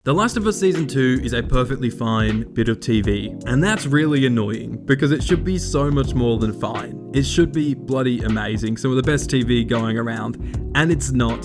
The Last of Us Season 2 is a perfectly fine bit of TV, and that's really annoying because it should be so much more than fine. It should be bloody amazing, some of the best TV going around, and it's not.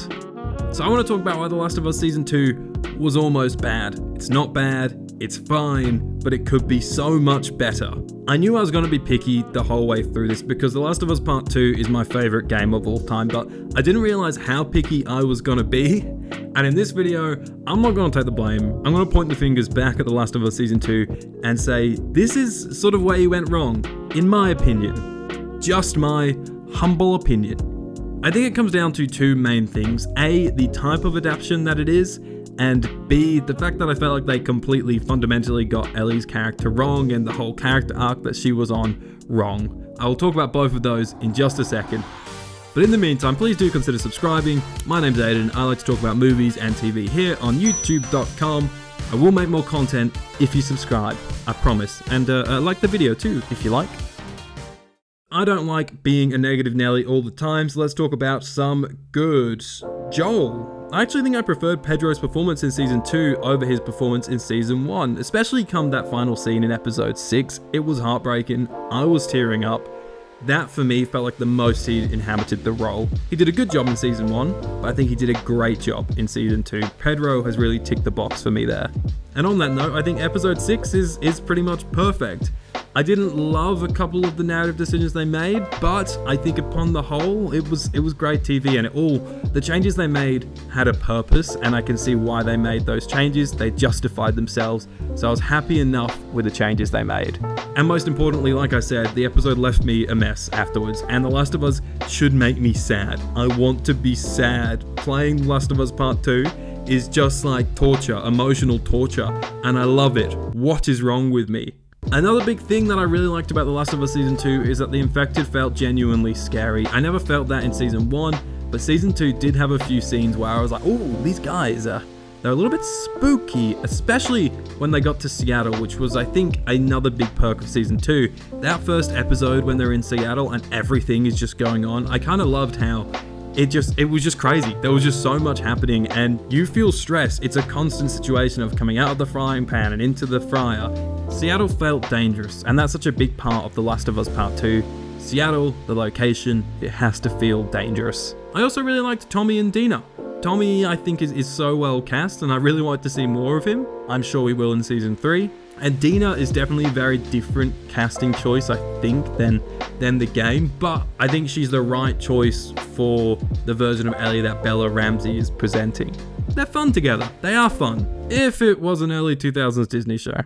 So I want to talk about why The Last of Us Season 2 was almost bad. It's not bad, it's fine, but it could be so much better. I knew I was going to be picky the whole way through this because The Last of Us Part 2 is my favourite game of all time, but I didn't realise how picky I was going to be. And in this video, I'm not going to take the blame. I'm going to point the fingers back at The Last of Us Season 2 and say, this is sort of where you went wrong, in my opinion. Just my humble opinion. I think it comes down to two main things. A, the type of adaptation that it is, and B, the fact that I felt like they completely fundamentally got Ellie's character wrong and the whole character arc that she was on wrong. I will talk about both of those in just a second. But in the meantime, please do consider subscribing. My name's Aidan. I like to talk about movies and TV here on youtube.com. I will make more content if you subscribe, I promise. And like the video too, if you like. I don't like being a negative Nelly all the time, so let's talk about some good. Joel. I actually think I preferred Pedro's performance in Season 2 over his performance in Season 1, especially come that final scene in Episode 6. It was heartbreaking. I was tearing up. That, for me, felt like the most he inhabited the role. He did a good job in Season 1, but I think he did a great job in Season 2. Pedro has really ticked the box for me there. And on that note, I think Episode 6 is pretty much perfect. I didn't love a couple of the narrative decisions they made, but I think upon the whole, it was great TV, and the changes they made had a purpose, and I can see why they made those changes. They justified themselves, so I was happy enough with the changes they made. And most importantly, like I said, the episode left me a mess afterwards, and The Last of Us should make me sad. I want to be sad. Playing The Last of Us Part 2 is just like torture, emotional torture, and I love it. What is wrong with me? Another big thing that I really liked about The Last of Us Season 2 is that the infected felt genuinely scary. I never felt that in Season 1, but Season 2 did have a few scenes where I was like, oh, these guys, they're a little bit spooky, especially when they got to Seattle, which was, I think, another big perk of Season 2. That first episode when they're in Seattle and everything is just going on, I kind of loved how it was just crazy. There was just so much happening and you feel stress. It's a constant situation of coming out of the frying pan and into the fryer. Seattle felt dangerous, and that's such a big part of The Last of Us Part 2. Seattle, the location, it has to feel dangerous. I also really liked Tommy and Dina. Tommy, I think, is so well cast, and I really want to see more of him. I'm sure we will in Season 3. And Dina is definitely a very different casting choice, I think, than the game, but I think she's the right choice for the version of Ellie that Bella Ramsey is presenting. They're fun together. They are fun. If it was an early 2000s Disney show.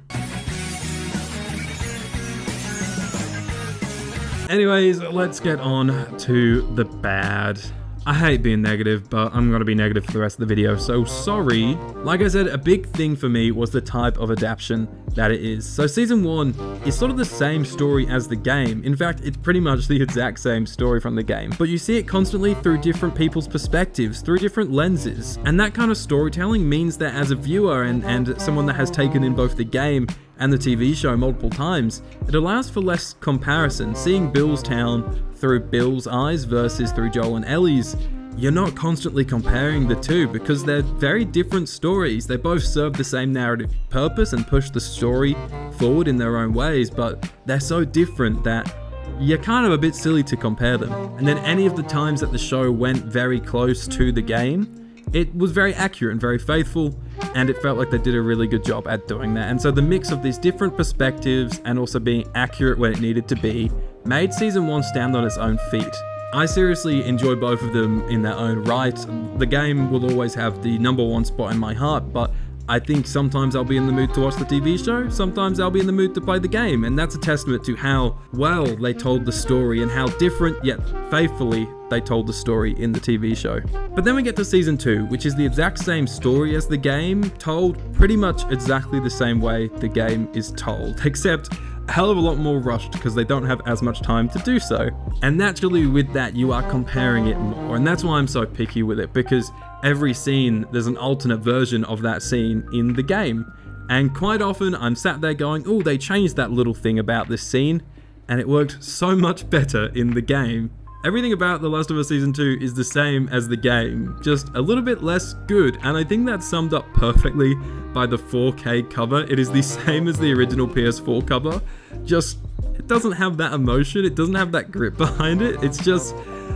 Anyways, let's get on to the bad. I hate being negative, but I'm going to be negative for the rest of the video, so sorry. Like I said, a big thing for me was the type of adaptation that it is. So Season 1 is sort of the same story as the game. In fact, it's pretty much the exact same story from the game, but you see it constantly through different people's perspectives, through different lenses. And that kind of storytelling means that as a viewer and someone that has taken in both the game and the TV show multiple times, it allows for less comparison. Seeing Bill's town through Bill's eyes versus through Joel and Ellie's, you're not constantly comparing the two because they're very different stories. They both serve the same narrative purpose and push the story forward in their own ways, but they're so different that you're kind of a bit silly to compare them. And then any of the times that the show went very close to the game, it was very accurate and very faithful, and it felt like they did a really good job at doing that. And so the mix of these different perspectives and also being accurate when it needed to be made Season 1 stand on its own feet. I seriously enjoy both of them in their own right. The game will always have the number one spot in my heart, but I think sometimes I'll be in the mood to watch the TV show, sometimes I'll be in the mood to play the game, and that's a testament to how well they told the story and how different yet faithfully they told the story in the TV show. But then we get to Season 2, which is the exact same story as the game, told pretty much exactly the same way the game is told, except a hell of a lot more rushed because they don't have as much time to do so. And naturally with that, you are comparing it more, and that's why I'm so picky with it, because every scene, there's an alternate version of that scene in the game. And quite often I'm sat there going, oh, they changed that little thing about this scene, and it worked so much better in the game. Everything about The Last of Us Season 2 is the same as the game, just a little bit less good, and I think that's summed up perfectly by the 4K cover. It is the same as the original PS4 cover, just it doesn't have that emotion, it doesn't have that grip behind it. It's just,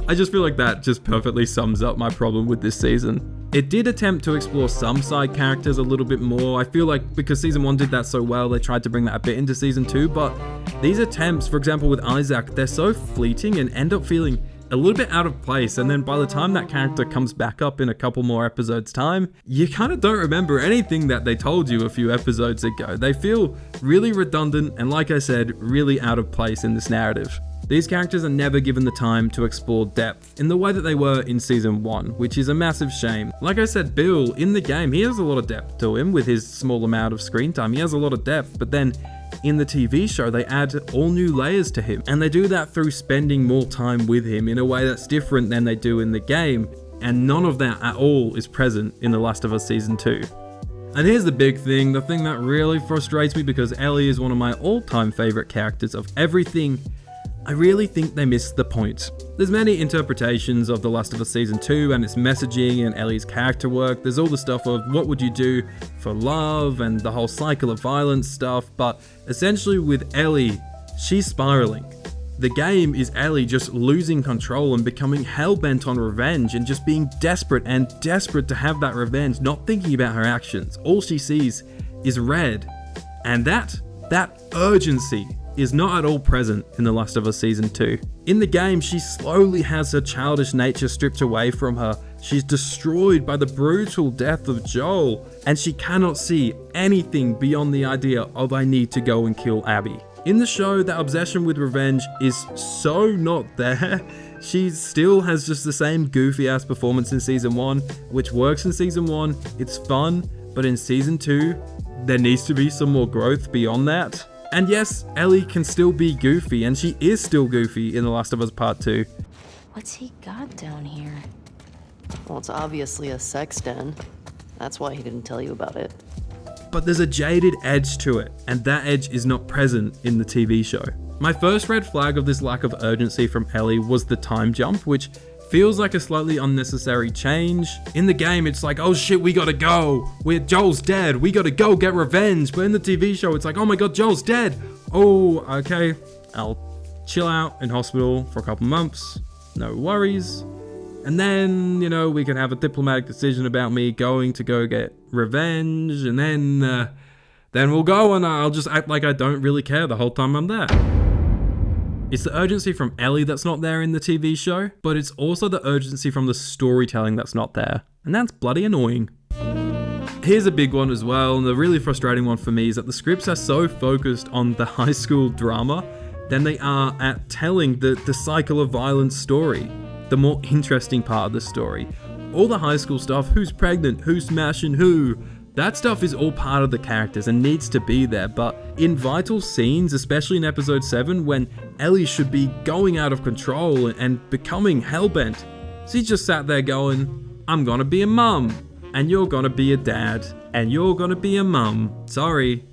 I just feel like that just perfectly sums up my problem with this season. It did attempt to explore some side characters a little bit more. I feel like because Season 1 did that so well, they tried to bring that a bit into Season 2, but these attempts, for example with Isaac, they're so fleeting and end up feeling a little bit out of place, and then by the time that character comes back up in a couple more episodes time, you kind of don't remember anything that they told you a few episodes ago. They feel really redundant and, like I said, really out of place in this narrative. These characters are never given the time to explore depth in the way that they were in Season 1, which is a massive shame. Like I said, Bill, in the game, he has a lot of depth to him with his small amount of screen time. He has a lot of depth, but then in the TV show, they add all new layers to him, and they do that through spending more time with him in a way that's different than they do in the game, and none of that at all is present in The Last of Us Season 2. And here's the big thing, the thing that really frustrates me, because Ellie is one of my all-time favorite characters of everything. I really think they missed the point. There's many interpretations of The Last of Us Season 2 and its messaging and Ellie's character work. There's all the stuff of what would you do for love and the whole cycle of violence stuff, but essentially with Ellie, she's spiraling. The game is Ellie just losing control and becoming hell-bent on revenge and just being desperate to have that revenge, not thinking about her actions. All she sees is red. And that urgency is not at all present in The Last of Us Season 2. In the game, she slowly has her childish nature stripped away from her. She's destroyed by the brutal death of Joel, and she cannot see anything beyond the idea of I need to go and kill Abby. In the show, that obsession with revenge is so not there. She still has just the same goofy ass performance in Season 1, which works in Season 1, it's fun, but in Season 2, there needs to be some more growth beyond that. And yes, Ellie can still be goofy, and she is still goofy in The Last of Us Part 2. What's he got down here? Well, it's obviously a sex den. That's why he didn't tell you about it. But there's a jaded edge to it, and that edge is not present in the TV show. My first red flag of this lack of urgency from Ellie was the time jump, which feels like a slightly unnecessary change. In the game, it's like, oh shit, we gotta go. Joel's dead, we gotta go get revenge. But in the TV show, it's like, oh my god, Joel's dead. Oh, okay, I'll chill out in hospital for a couple months, no worries. And then, we can have a diplomatic decision about me going to go get revenge, and then we'll go and I'll just act like I don't really care the whole time I'm there. It's the urgency from Ellie that's not there in the TV show, but it's also the urgency from the storytelling that's not there. And that's bloody annoying. Here's a big one as well, and the really frustrating one for me is that the scripts are so focused on the high school drama than they are at telling the cycle of violence story, the more interesting part of the story. All the high school stuff, who's pregnant, who's smashing who, that stuff is all part of the characters and needs to be there, but in vital scenes, especially in episode 7, when Ellie should be going out of control and becoming hellbent, she just sat there going, I'm gonna be a mum, and you're gonna be a dad, and you're gonna be a mum. Sorry.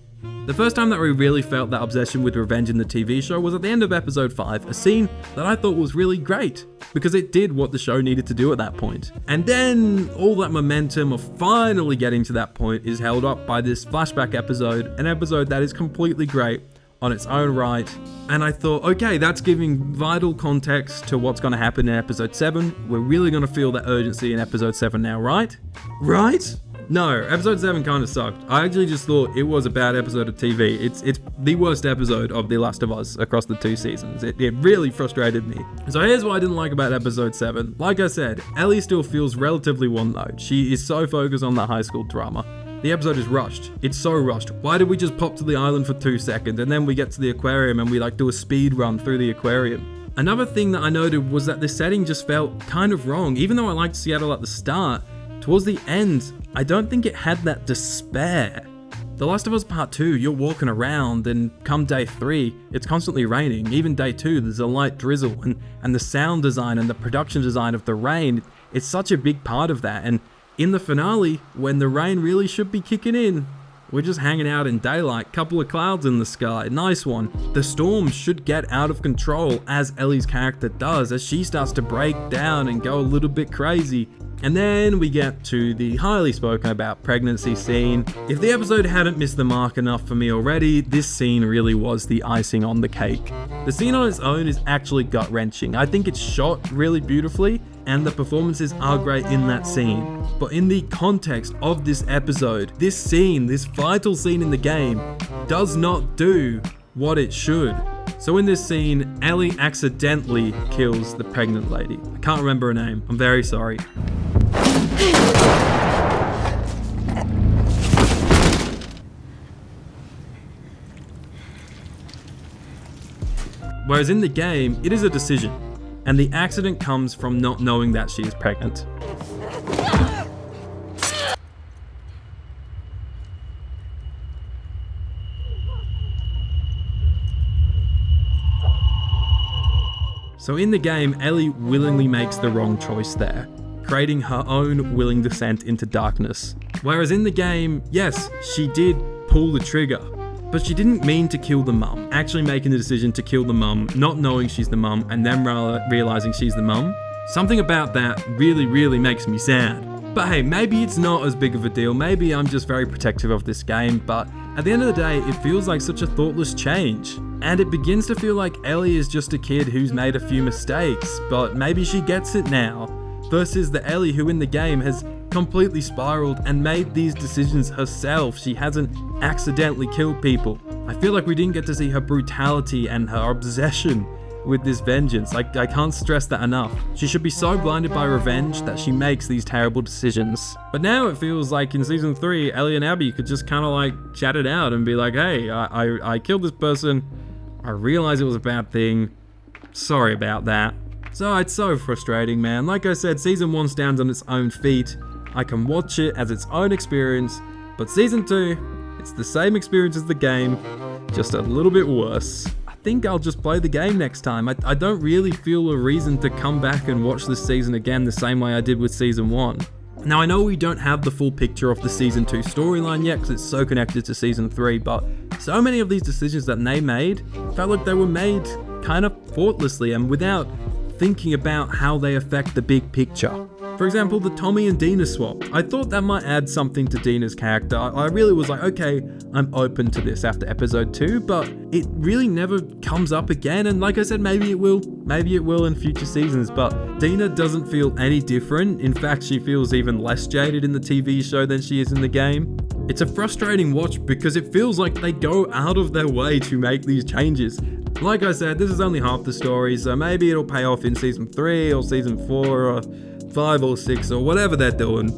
The first time that we really felt that obsession with revenge in the TV show was at the end of episode 5, a scene that I thought was really great, because it did what the show needed to do at that point. And then all that momentum of finally getting to that point is held up by this flashback episode, an episode that is completely great on its own right. And I thought, okay, that's giving vital context to what's going to happen in episode 7. We're really going to feel that urgency in episode 7 now, right? Right? No, episode 7 kind of sucked. I actually just thought it was a bad episode of TV. It's the worst episode of The Last of Us across the 2 seasons. It really frustrated me. So here's what I didn't like about episode 7. Like I said, Ellie still feels relatively one-note. She is so focused on the high school drama. The episode is rushed. It's so rushed. Why did we just pop to the island for 2 seconds and then we get to the aquarium and we do a speed run through the aquarium? Another thing that I noted was that the setting just felt kind of wrong. Even though I liked Seattle at the start, towards the end, I don't think it had that despair. The Last of Us Part 2, you're walking around, and come day 3, it's constantly raining. Even day 2, there's a light drizzle, and the sound design and the production design of the rain, it's such a big part of that. And in the finale, when the rain really should be kicking in, We're just hanging out in daylight, couple of clouds in the sky, nice one. The storm should get out of control, as Ellie's character does, as she starts to break down and go a little bit crazy. And then we get to the highly spoken about pregnancy scene. If the episode hadn't missed the mark enough for me already, this scene really was the icing on the cake. The scene on its own is actually gut-wrenching. I think it's shot really beautifully, and the performances are great in that scene. But in the context of this episode, this scene, this vital scene in the game, does not do what it should. So in this scene, Ellie accidentally kills the pregnant lady. I can't remember her name, I'm very sorry. Whereas in the game, it is a decision, and the accident comes from not knowing that she is pregnant. So in the game, Ellie willingly makes the wrong choice there, creating her own willing descent into darkness. Whereas in the game, yes, she did pull the trigger, but she didn't mean to kill the mum, actually making the decision to kill the mum, not knowing she's the mum, and then realizing she's the mum. Something about that really makes me sad. But hey, maybe it's not as big of a deal, maybe I'm just very protective of this game, but at the end of the day, it feels like such a thoughtless change. And it begins to feel like Ellie is just a kid who's made a few mistakes, but maybe she gets it now, versus the Ellie who in the game has completely spiraled and made these decisions herself. She hasn't accidentally killed people. I feel like we didn't get to see her brutality and her obsession with this vengeance. I can't stress that enough. She should be so blinded by revenge that she makes these terrible decisions. But now it feels like in season 3, Ellie and Abby could just kind of like chat it out and be like, hey, I killed this person. I realized it was a bad thing. Sorry about that. So it's so frustrating, man. Like I said, season 1 stands on its own feet. I can watch it as its own experience, but season 2, it's the same experience as the game, just a little bit worse. I think I'll just play the game next time. I don't really feel a reason to come back and watch this season again the same way I did with season 1. Now I know we don't have the full picture of the season 2 storyline yet because it's so connected to season 3, but so many of these decisions that they made felt like they were made kind of thoughtlessly and without thinking about how they affect the big picture. For example, the Tommy and Dina swap. I thought that might add something to Dina's character. I really was like, okay, I'm open to this after episode 2, but it really never comes up again. And like I said, maybe it will in future seasons, but Dina doesn't feel any different. In fact, she feels even less jaded in the TV show than she is in the game. It's a frustrating watch because it feels like they go out of their way to make these changes. Like I said, this is only half the story, so maybe it'll pay off in season 3 or season 4 or 5 or 6 or whatever they're doing.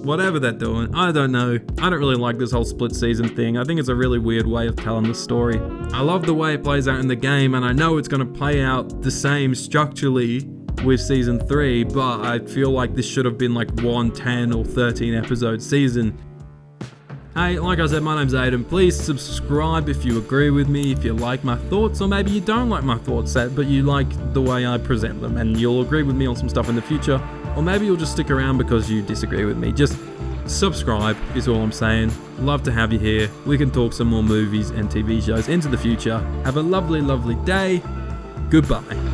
I don't know. I don't really like this whole split season thing. I think it's a really weird way of telling the story. I love the way it plays out in the game, and I know it's going to play out the same structurally with season 3, but I feel like this should have been like 1 10 or 13 episode season. Hey, like I said, my name's Aidan. Please subscribe if you agree with me, if you like my thoughts, or maybe you don't like my thoughts, but you like the way I present them, and you'll agree with me on some stuff in the future, or maybe you'll just stick around because you disagree with me. Just subscribe is all I'm saying. Love to have you here. We can talk some more movies and TV shows into the future. Have a lovely day. Goodbye.